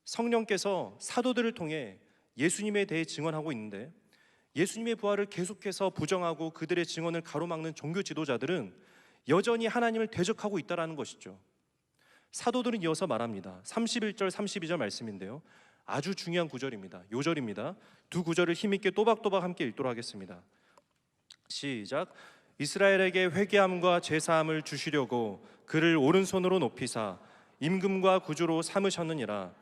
성령께서 사도들을 통해 예수님에 대해 증언하고 있는데 예수님의 부활을 계속해서 부정하고 그들의 증언을 가로막는 종교 지도자들은 여전히 하나님을 대적하고 있다는 것이죠. 사도들은 이어서 말합니다. 31절 32절 말씀인데요, 아주 중요한 구절입니다. 요절입니다. 두 구절을 힘있게 또박또박 함께 읽도록 하겠습니다. 시작. 이스라엘에게 회개함과 제사함을 주시려고 그를 오른손으로 높이사 임금과 구주로 삼으셨느니라.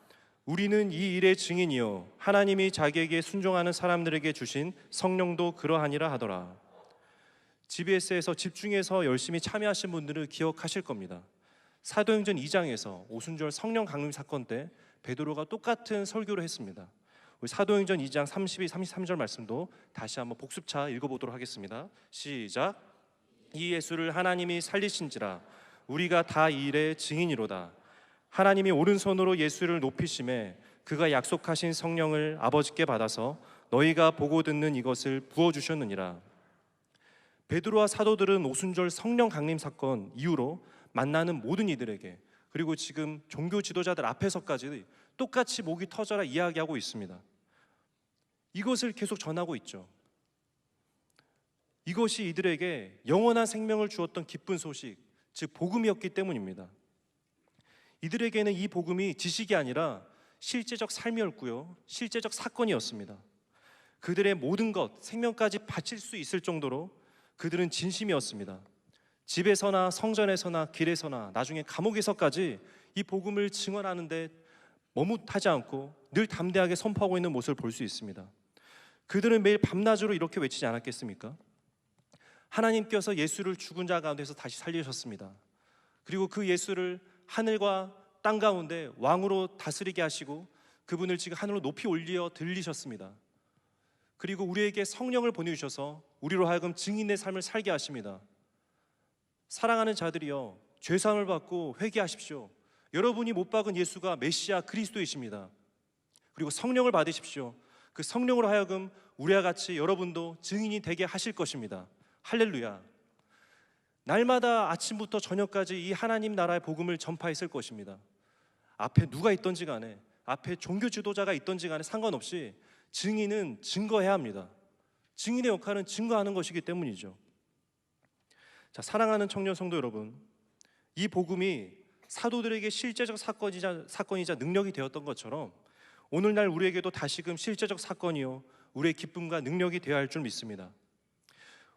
우리는 이 일의 증인이요 하나님이 자기에게 순종하는 사람들에게 주신 성령도 그러하니라 하더라. GBS에서 집중해서 열심히 참여하신 분들은 기억하실 겁니다. 사도행전 2장에서 오순절 성령 강림 사건 때 베드로가 똑같은 설교를 했습니다. 우리 사도행전 2장 32, 33절 말씀도 다시 한번 복습차 읽어보도록 하겠습니다. 시작. 이 예수를 하나님이 살리신지라 우리가 다 이 일의 증인이로다. 하나님이 오른손으로 예수를 높이심에 그가 약속하신 성령을 아버지께 받아서 너희가 보고 듣는 이것을 부어주셨느니라. 베드로와 사도들은 오순절 성령 강림 사건 이후로 만나는 모든 이들에게, 그리고 지금 종교 지도자들 앞에서까지 똑같이 목이 터져라 이야기하고 있습니다. 이것을 계속 전하고 있죠. 이것이 이들에게 영원한 생명을 주었던 기쁜 소식, 즉 복음이었기 때문입니다. 이들에게는 이 복음이 지식이 아니라 실제적 삶이었고요, 실제적 사건이었습니다. 그들의 모든 것, 생명까지 바칠 수 있을 정도로 그들은 진심이었습니다. 집에서나 성전에서나 길에서나 나중에 감옥에서까지 이 복음을 증언하는데 머뭇하지 않고 늘 담대하게 선포하고 있는 모습을 볼 수 있습니다. 그들은 매일 밤낮으로 이렇게 외치지 않았겠습니까? 하나님께서 예수를 죽은 자 가운데서 다시 살리셨습니다. 그리고 그 예수를 하늘과 땅 가운데 왕으로 다스리게 하시고 그분을 지금 하늘로 높이 올려 들리셨습니다. 그리고 우리에게 성령을 보내주셔서 우리로 하여금 증인의 삶을 살게 하십니다. 사랑하는 자들이여, 죄사함을 받고 회개하십시오. 여러분이 못 박은 예수가 메시아 그리스도이십니다. 그리고 성령을 받으십시오. 그 성령으로 하여금 우리와 같이 여러분도 증인이 되게 하실 것입니다. 할렐루야. 날마다 아침부터 저녁까지 이 하나님 나라의 복음을 전파했을 것입니다. 앞에 누가 있던지 간에, 앞에 종교 지도자가 있던지 간에 상관없이 증인은 증거해야 합니다. 증인의 역할은 증거하는 것이기 때문이죠. 자, 사랑하는 청년 성도 여러분, 이 복음이 사도들에게 실제적 사건이자 능력이 되었던 것처럼 오늘날 우리에게도 다시금 실제적 사건이요 우리의 기쁨과 능력이 되어야 할 줄 믿습니다.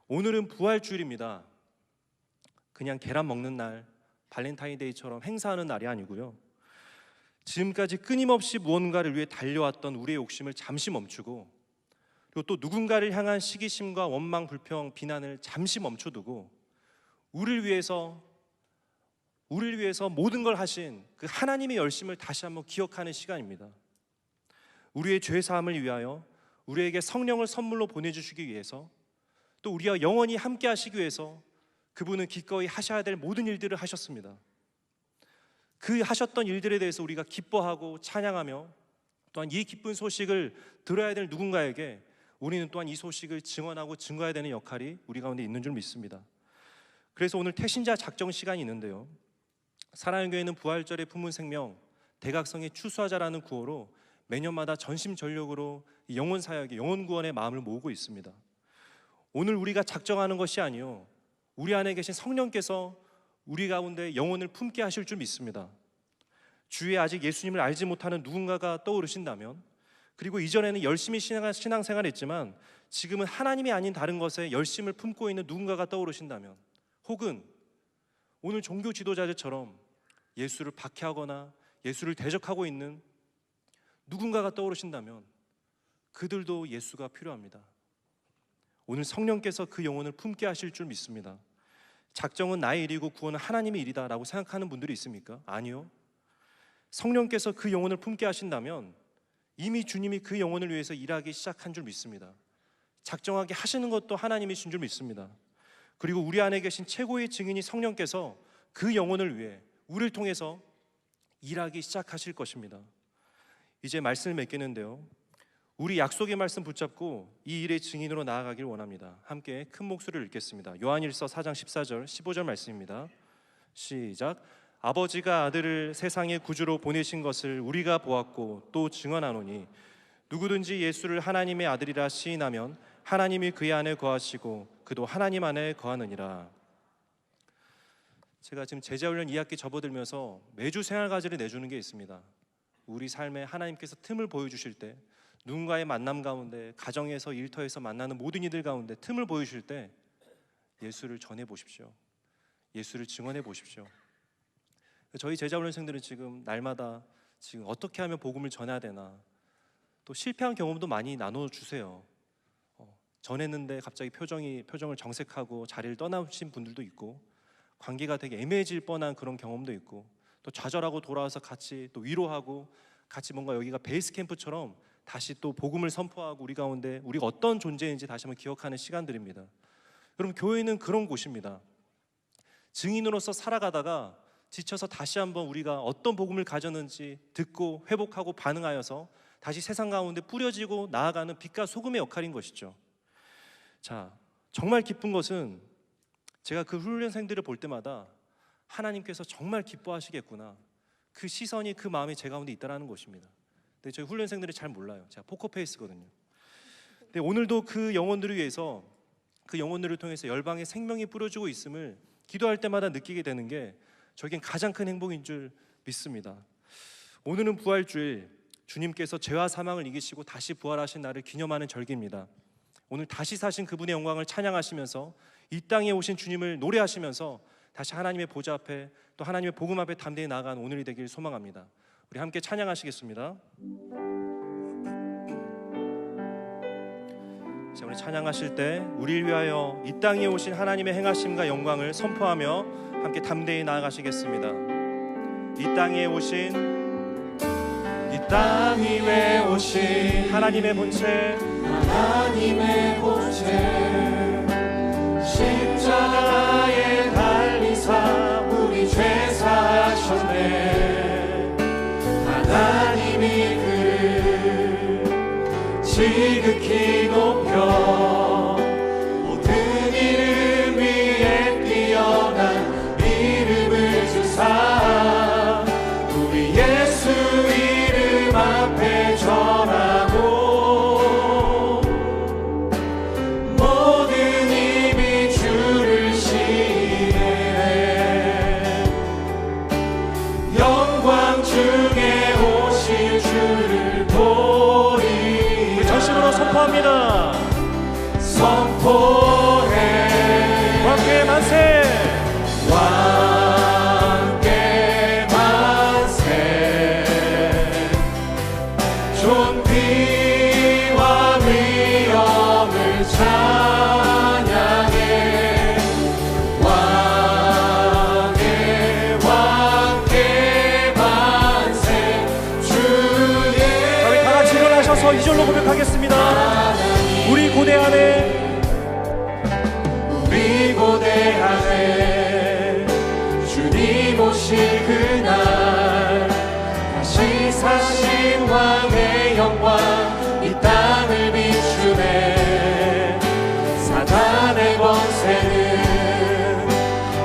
오늘은 부활주일입니다. 그냥 계란 먹는 날, 발렌타인데이처럼 행사하는 날이 아니고요. 지금까지 끊임없이 무언가를 위해 달려왔던 우리의 욕심을 잠시 멈추고, 그리고 또 누군가를 향한 시기심과 원망, 불평, 비난을 잠시 멈춰두고 우리를 위해서 모든 걸 하신 그 하나님의 열심을 다시 한번 기억하는 시간입니다. 우리의 죄 사함을 위하여, 우리에게 성령을 선물로 보내주시기 위해서, 또 우리와 영원히 함께 하시기 위해서 그분은 기꺼이 하셔야 될 모든 일들을 하셨습니다. 그 하셨던 일들에 대해서 우리가 기뻐하고 찬양하며, 또한 이 기쁜 소식을 들어야 될 누군가에게 우리는 또한 이 소식을 증언하고 증거해야 되는 역할이 우리 가운데 있는 줄 믿습니다. 그래서 오늘 태신자 작정 시간이 있는데요, 사랑의 교회는 부활절의 품은 생명, 대각성의 추수하자라는 구호로 매년마다 전심전력으로 영혼 사역의 영혼 구원의 마음을 모으고 있습니다. 오늘 우리가 작정하는 것이 아니요, 우리 안에 계신 성령께서 우리 가운데 영혼을 품게 하실 줄 믿습니다. 주위에 아직 예수님을 알지 못하는 누군가가 떠오르신다면, 그리고 이전에는 열심히 신앙생활을 했지만 지금은 하나님이 아닌 다른 것에 열심을 품고 있는 누군가가 떠오르신다면, 혹은 오늘 종교 지도자들처럼 예수를 박해하거나 예수를 대적하고 있는 누군가가 떠오르신다면 그들도 예수가 필요합니다. 오늘 성령께서 그 영혼을 품게 하실 줄 믿습니다. 작정은 나의 일이고 구원은 하나님의 일이다 라고 생각하는 분들이 있습니까? 아니요. 성령께서 그 영혼을 품게 하신다면 이미 주님이 그 영혼을 위해서 일하기 시작한 줄 믿습니다. 작정하게 하시는 것도 하나님이신 줄 믿습니다. 그리고 우리 안에 계신 최고의 증인이 성령께서 그 영혼을 위해 우리를 통해서 일하기 시작하실 것입니다. 이제 말씀을 맺겠는데요, 우리 약속의 말씀 붙잡고 이 일의 증인으로 나아가길 원합니다. 함께 큰 목소리를 읽겠습니다. 요한일서 4장 14절 15절 말씀입니다. 시작. 아버지가 아들을 세상의 구주로 보내신 것을 우리가 보았고 또 증언하노니 누구든지 예수를 하나님의 아들이라 시인하면 하나님이 그의 안에 거하시고 그도 하나님 안에 거하느니라. 제가 지금 제자훈련 2학기 접어들면서 매주 생활과제를 내주는 게 있습니다. 우리 삶에 하나님께서 틈을 보여주실 때, 누군가의 만남 가운데, 가정에서, 일터에서 만나는 모든 이들 가운데 틈을 보여주실 때 예수를 전해 보십시오. 예수를 증언해 보십시오. 저희 제자훈련생들은 지금 날마다 지금 어떻게 하면 복음을 전해야 되나, 또 실패한 경험도 많이 나눠주세요. 전했는데 갑자기 표정을 정색하고 자리를 떠나신 분들도 있고, 관계가 되게 애매해질 뻔한 그런 경험도 있고, 또 좌절하고 돌아와서 같이 또 위로하고, 같이 뭔가 여기가 베이스 캠프처럼 다시 또 복음을 선포하고 우리 가운데 우리가 어떤 존재인지 다시 한번 기억하는 시간들입니다. 여러분, 교회는 그런 곳입니다. 증인으로서 살아가다가 지쳐서 다시 한번 우리가 어떤 복음을 가졌는지 듣고 회복하고 반응하여서 다시 세상 가운데 뿌려지고 나아가는 빛과 소금의 역할인 것이죠. 자, 정말 기쁜 것은 제가 그 훈련생들을 볼 때마다 하나님께서 정말 기뻐하시겠구나, 그 시선이, 그 마음이 제 가운데 있다는 것입니다. 근데 저희 훈련생들이 잘 몰라요. 제가 포커페이스거든요. 근데 오늘도 그 영혼들을 위해서, 그 영혼들을 통해서 열방의 생명이 뿌려지고 있음을 기도할 때마다 느끼게 되는 게 저에겐 가장 큰 행복인 줄 믿습니다. 오늘은 부활주일, 주님께서 죄와 사망을 이기시고 다시 부활하신 날을 기념하는 절기입니다. 오늘 다시 사신 그분의 영광을 찬양하시면서 이 땅에 오신 주님을 노래하시면서 다시 하나님의 보좌 앞에, 또 하나님의 복음 앞에 담대히 나아간 오늘이 되길 소망합니다. 우리 함께 찬양하시겠습니다. 자, 우리 찬양하실 때 우리를 위하여 이 땅에 오신 하나님의 행하심과 영광을 선포하며 함께 담대히 나아가시겠습니다. 이 땅에 오신, 이 땅 위에 오신 하나님의 본체, 하나님의 본체, 십자가에 달리사 우리 죄 사하셨네. 하나님이 그를 지극히 높여 모든 이름 위에 뛰어난 이름을 주사 우리 예수 이름 앞에 전하고 선포합니다. 선포해 왕께 만세. 왕께 만세. 존귀와 위엄을 찬양해. 왕께 만세. 주의. 우리 다 같이 일어나셔서 이 절로 고백하겠습니다. 우리 고대 안에 우리 고대 안에 주님 오실 그날 다시 사신 왕의 영광 이 땅을 비추네. 사단의 권세는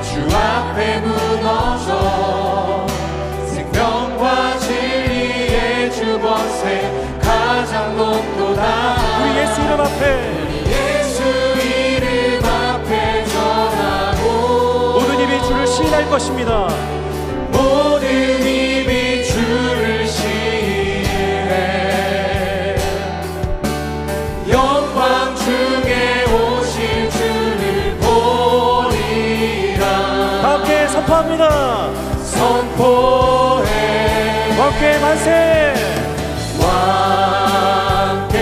주 앞에 무너져 생명과 진리의 주 권세 가장 높도다. 우리 예수 이름 앞에 예수 이름 앞에 전하고 모든 입이 주를 시인할 것입니다. 모든 입이 주를 시인해. 영광 중에 오실 주를 보리라. 함께 선포합니다. 선포해 왕께 만세. 왕께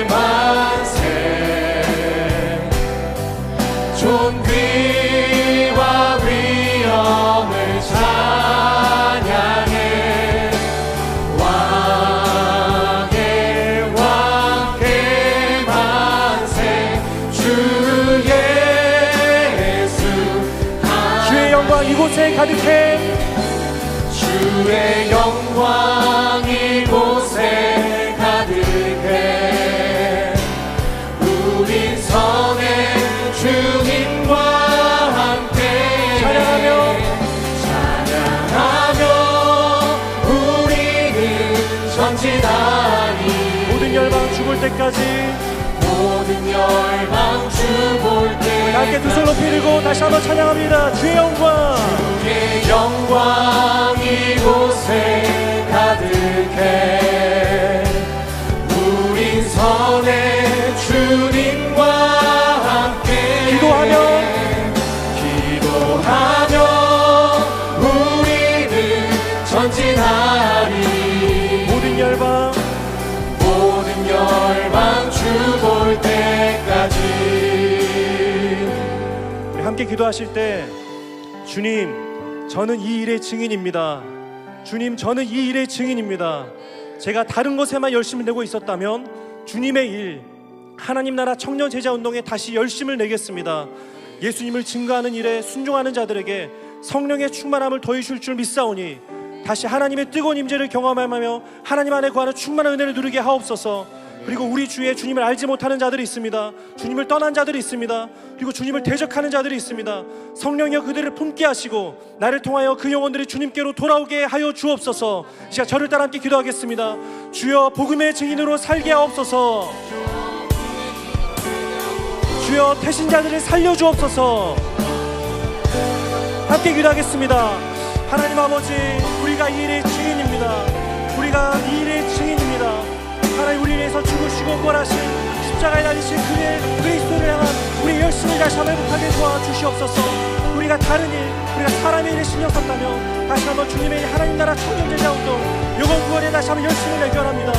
만세. 존귀와 위엄을 찬양해. 왕께 만세. 주 예수 주의 영광 이곳에 가득해. 주의 영광 이곳에 가득해. 우린 선의 주님과 함께 찬양하며 우리는 전진하니. 모든 열방 죽을 때까지 모든 열방 죽을 때 함께 두 손 높이 들고 다시 한번 찬양합니다. 주의 영광. 주의 영광 이곳에 가득해. 우린 선의 주님과 함께 기도하며 우리는 전진하리. 모든 열방 죽을 때까지. 우리 함께 기도하실 때 주님 저는 이 일의 증인입니다. 주님 저는 이 일의 증인입니다. 제가 다른 것에만 열심히 내고 있었다면 주님의 일 하나님 나라 청년 제자 운동에 다시 열심을 내겠습니다. 예수님을 증거하는 일에 순종하는 자들에게 성령의 충만함을 더해 줄 줄 믿사오니 다시 하나님의 뜨거운 임재를 경험하며 하나님 안에 구하는 충만한 은혜를 누리게 하옵소서. 그리고 우리 주위에 주님을 알지 못하는 자들이 있습니다. 주님을 떠난 자들이 있습니다. 그리고 주님을 대적하는 자들이 있습니다. 성령이여 그들을 품게 하시고 나를 통하여 그 영혼들이 주님께로 돌아오게 하여 주옵소서. 제가 저를 따라 함께 기도하겠습니다. 주여 복음의 증인으로 살게 하옵소서. 주여 태신자들을 살려주옵소서. 함께 기도하겠습니다. 하나님 아버지 우리가 이 일의 증인입니다. 우리가 이 일의 증인입니다. 하나님 우리를 위해서 죽으시고 부활하신 십자가에 달리신 그리스도를 향한 우리 열심을 다시 한번 회복하게 도와주시옵소서. 우리가 다른 일, 우리가 사람의 일에 신경 썼다면 다시 한번 주님의 하나님 나라 청년제자 운동 영원 구원에 다시 한번 열심을 내기 원합니다.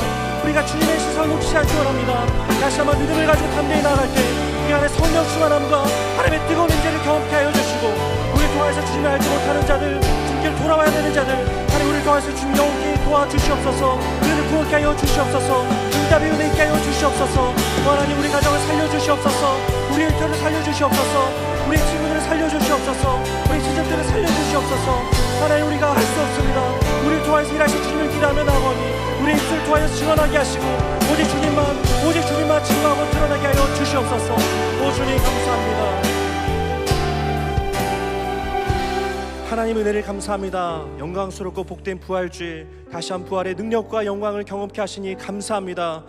우리가 주님의 시선을 놓치지 않기 원합니다. 다시 한번 믿음을 가지고 담대히 나아갈 때 우리 안에 성령 충만함과 하나님의 뜨거운 임재를 경험케 하여 주시고 우리 통하여서 주님을 알지 못하는 자들 주님께로 돌아와야 되는 자들 하나님 우리를 통하여서 주님 영원히 도와주시옵소서. 우리를 구원케 하여 주시옵소서. 응답의 은혜 있게 하여 주시옵소서. 하나님 우리 가정을 살려주시옵소서. 우리 일터를 살려주시옵소서. 우리 친구들을 살려주시옵소서. 우리 친척들을 살려주시옵소서. 하나님 우리가 할 수 없습니다. 우리를 통하여서 일하신 주님을 기도하며 나아가니 우리 입술을 통하여서 증언하게 하시고 오직 주님만 증거하고 드러나게 하여 주시옵소서. 오 주님 감사합니다. 하나님 은혜를 감사합니다. 영광스럽고 복된 부활주일 다시 한 부활의 능력과 영광을 경험케 하시니 감사합니다.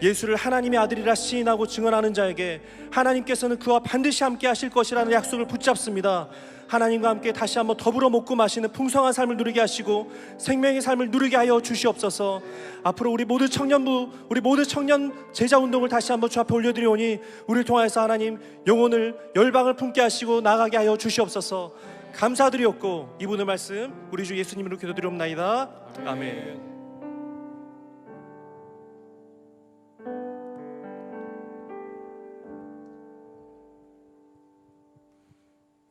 예수를 하나님의 아들이라 시인하고 증언하는 자에게 하나님께서는 그와 반드시 함께 하실 것이라는 약속을 붙잡습니다. 하나님과 함께 다시 한번 더불어 먹고 마시는 풍성한 삶을 누리게 하시고 생명의 삶을 누리게 하여 주시옵소서. 앞으로 우리 모두 청년부, 우리 모두 청년 제자 운동을 다시 한번 주 앞에 올려드리오니 우리를 통하여서 하나님 영혼을 열방을 품게 하시고 나가게 하여 주시옵소서. 감사드리옵고 이분의 말씀 우리 주 예수님으로 기도드리옵나이다. 아멘.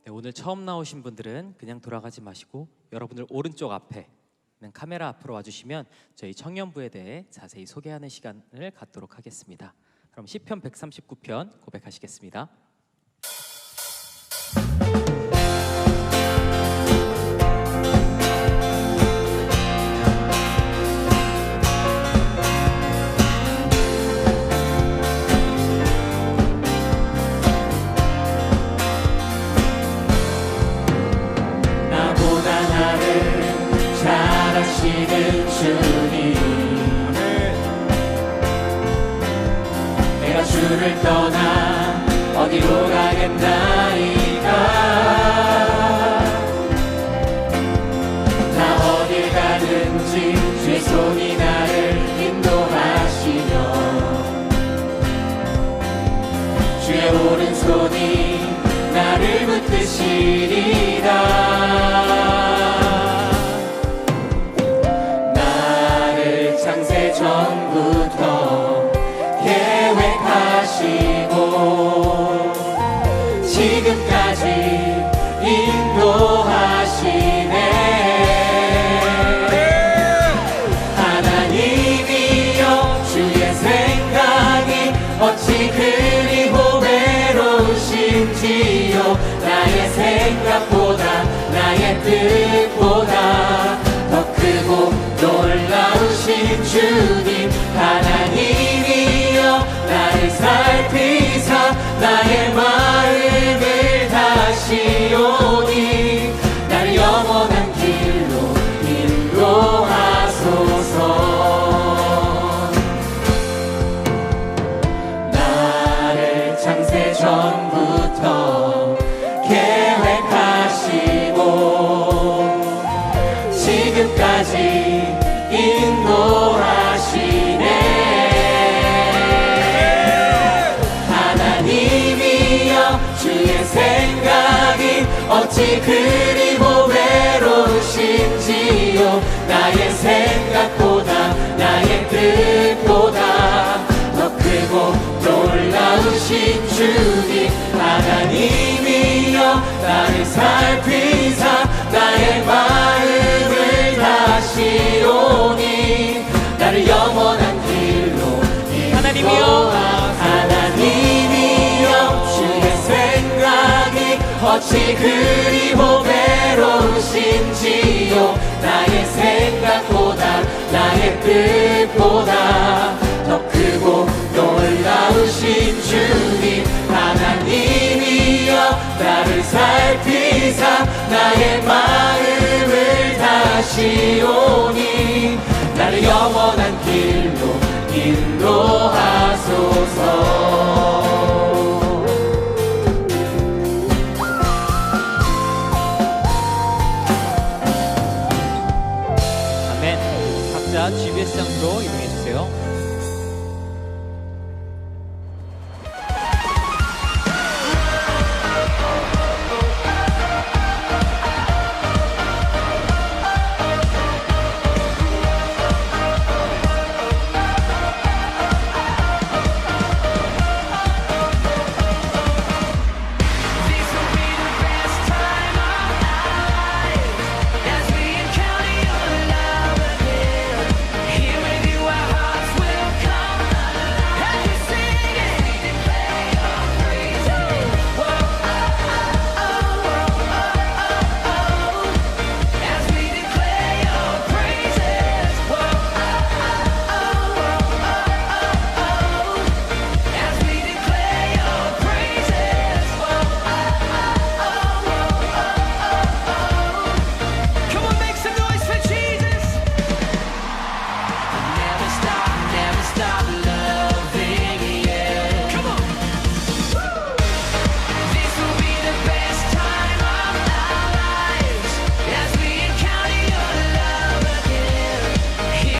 네, 오늘 처음 나오신 분들은 그냥 돌아가지 마시고 여러분들 오른쪽 앞에 있는 카메라 앞으로 와주시면 저희 청년부에 대해 자세히 소개하는 시간을 갖도록 하겠습니다. 그럼 시편 139편 고백하시겠습니다. 주를 떠나 어디로 가겠나이까. 나 어딜 가든지 주의 손이 나를 인도하시며 주의 오른손이 나를 붙드시리라. 나를 창세 전부터 계획하시고 지금까지 인도하시네. 하나님이여 주의 생각이 어찌 그리 보배로우신지요. 나의 생각보다 나의 뜻보다 더 크고 놀라우신 주님. 하나님이여 나를 살피사 나의 마음을 다시오니 나를 영원한 길로 인도하소서. 나를 창세 전부터 계획하시고 지금까지 인도하시네. 주의 생각이 어찌 그리 보배로우신지요. 나의 생각보다 나의 뜻보다 더 크고 놀라우신 주님. 하나님이여 나를 살피사 나의 마음을 다시오니 나를 영원한 길로 인도하소서. 어찌 그리 보배로우신지요. 나의 생각보다 나의 뜻보다 더 크고 놀라우신 주님. 하나님이여 나를 살피사 나의 마음을 다시오니 나를 영원한 길로 인도하소서. GBS 장소로 이동해 주세요.